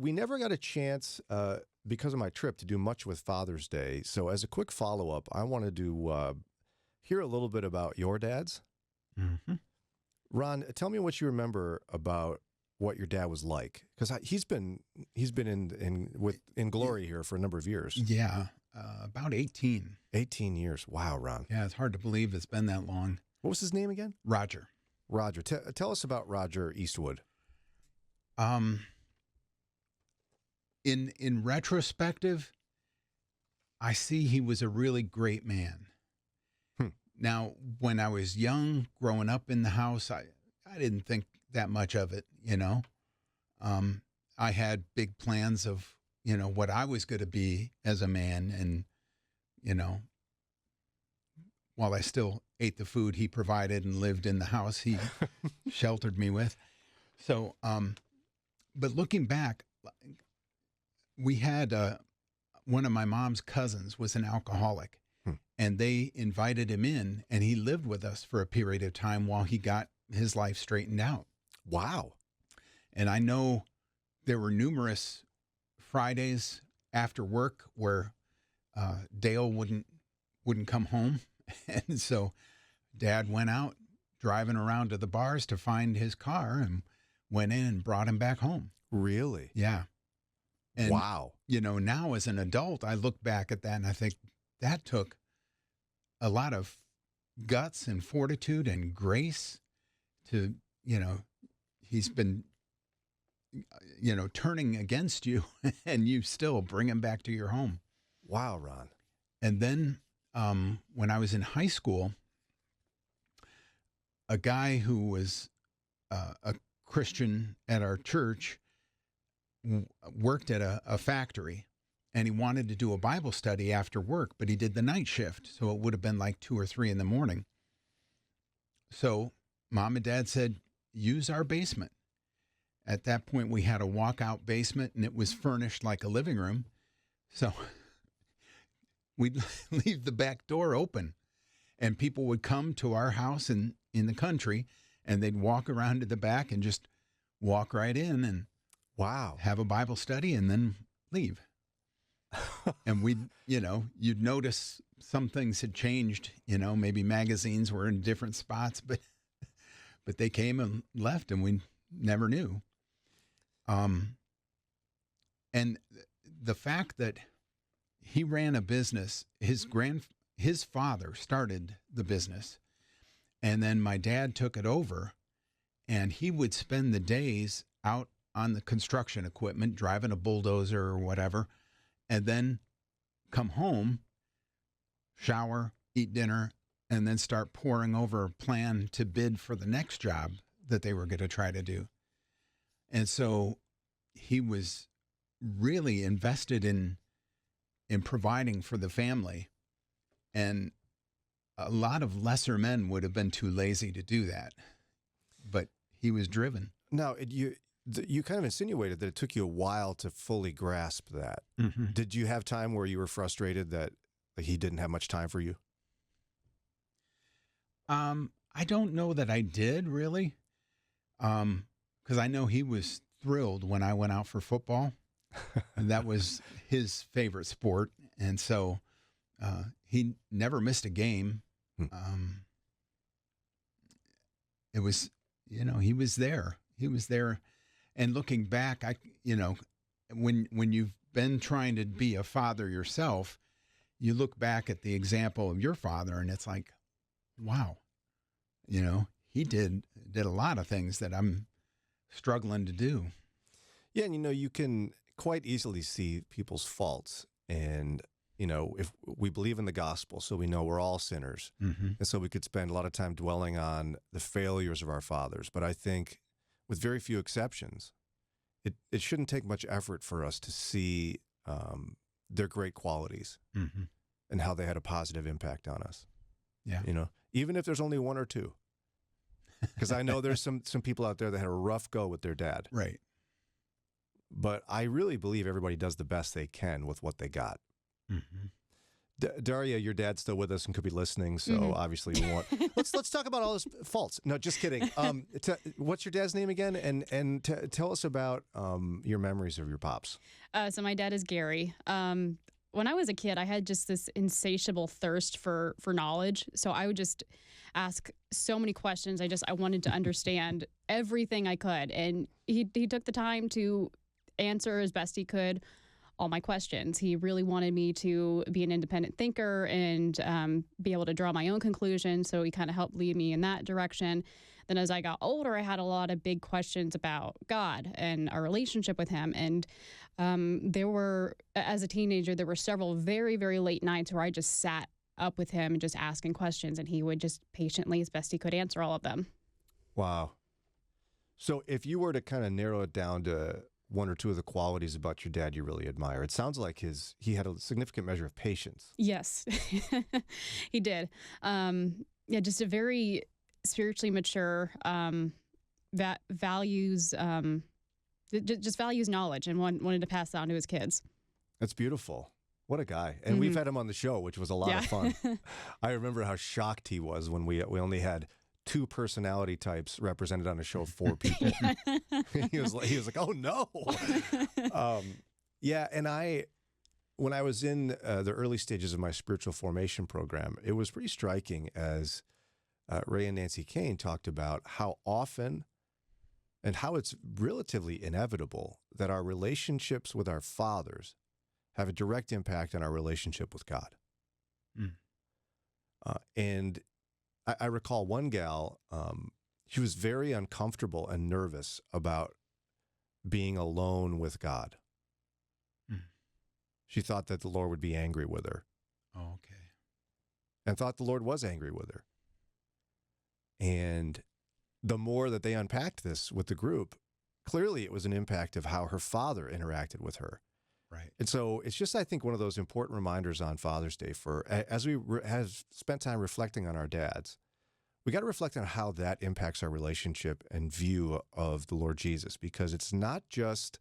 we never got a chance because of my trip to do much with Father's Day. So as a quick follow-up, I wanted to hear a little bit about your dad's. Mm-hmm. Ron, tell me what you remember about what your dad was like, because he's been in glory here for a number of years. Yeah, about 18. 18 years. Wow, Ron. Yeah, it's hard to believe it's been that long. What was his name again? Roger. Roger. Tell us about Roger Eastwood. In retrospective, I see he was a really great man. Now, when I was young, growing up in the house, I didn't think that much of it, you know. I had big plans of, you know, what I was going to be as a man. And, you know, while I still ate the food he provided and lived in the house he sheltered me with. So, but looking back, we had one of my mom's cousins was an alcoholic. And they invited him in, and he lived with us for a period of time while he got his life straightened out. Wow. And I know there were numerous Fridays after work where Dale wouldn't come home. And so Dad went out driving around to the bars to find his car and went in and brought him back home. Really? Yeah. And, wow. You know, now as an adult, I look back at that and I think that took a lot of guts and fortitude and grace to, you know, he's been, you know, turning against you and you still bring him back to your home. Wow, Ron. And then when I was in high school, a guy who was a Christian at our church worked at a factory. And he wanted to do a Bible study after work, but he did the night shift. So it would have been like 2 or 3 in the morning. So Mom and Dad said, use our basement. At that point, we had a walkout basement and it was furnished like a living room. So we'd leave the back door open and people would come to our house in the country and they'd walk around to the back and just walk right in and wow, have a Bible study and then leave. And we'd, you know, you'd notice some things had changed, you know, maybe magazines were in different spots, but they came and left and we never knew. And the fact that he ran a business, his father started the business, and then my dad took it over, and he would spend the days out on the construction equipment, driving a bulldozer or whatever, and then come home, shower, eat dinner, and then start poring over a plan to bid for the next job that they were going to try to do. And so he was really invested in providing for the family. And a lot of lesser men would have been too lazy to do that. But he was driven. Now, you kind of insinuated that it took you a while to fully grasp that. Mm-hmm. Did you have time where you were frustrated that he didn't have much time for you? I don't know that I did really, because I know he was thrilled when I went out for football, and that was his favorite sport, and so he never missed a game. It was, you know, he was there. He was there. And looking back, you know, when you've been trying to be a father yourself, you look back at the example of your father and it's like, wow, you know, he did a lot of things that I'm struggling to do. Yeah. And, you know, you can quite easily see people's faults. And, you know, if we believe in the gospel, so we know we're all sinners. Mm-hmm. And so we could spend a lot of time dwelling on the failures of our fathers. But I think with very few exceptions, it shouldn't take much effort for us to see their great qualities mm-hmm. and how they had a positive impact on us. Yeah. You know, even if there's only one or two. Because I know there's some people out there that had a rough go with their dad. Right. But I really believe everybody does the best they can with what they got. Mm-hmm. Daria, your dad's still with us and could be listening, so obviously we want. Let's talk about all his faults. No, just kidding. What's your dad's name again? And tell us about your memories of your pops. So my dad is Gary. When I was a kid, I had just this insatiable thirst for knowledge. So I would just ask so many questions. I wanted to understand everything I could, and he took the time to answer as best he could all my questions. He really wanted me to be an independent thinker and be able to draw my own conclusions. So he kind of helped lead me in that direction. Then as I got older, I had a lot of big questions about God and our relationship with him. And as a teenager, there were several very, very late nights where I just sat up with him and just asking questions, and he would just patiently, as best he could, answer all of them. Wow. So if you were to kind of narrow it down to one or two of the qualities about your dad you really admire, it sounds like he had a significant measure of patience. Yes, he did. Just a very spiritually mature, that values, just values knowledge and wanted to pass that on to his kids. That's beautiful. What a guy. And we've had him on the show, which was a lot of fun. I remember how shocked he was when we only had 2 personality types represented on a show of 4 people. he was like, oh no. And when I was in the early stages of my spiritual formation program, it was pretty striking as Ray and Nancy Kane talked about how often and how it's relatively inevitable that our relationships with our fathers have a direct impact on our relationship with God. And I recall one gal, she was very uncomfortable and nervous about being alone with God. She thought that the Lord would be angry with her. Oh, okay. And thought the Lord was angry with her. And the more that they unpacked this with the group, clearly it was an impact of how her father interacted with her. Right. And so it's just, I think, one of those important reminders on Father's Day as we have spent time reflecting on our dads, we got to reflect on how that impacts our relationship and view of the Lord Jesus, because it's not just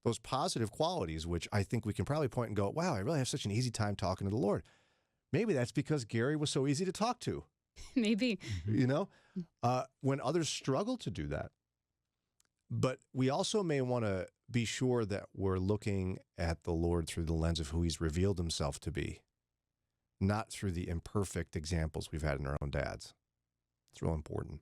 those positive qualities, which I think we can probably point and go, wow, I really have such an easy time talking to the Lord. Maybe that's because Gary was so easy to talk to. Maybe. You know, when others struggle to do that. But we also may want to be sure that we're looking at the Lord through the lens of who he's revealed himself to be, not through the imperfect examples we've had in our own dads. It's real important.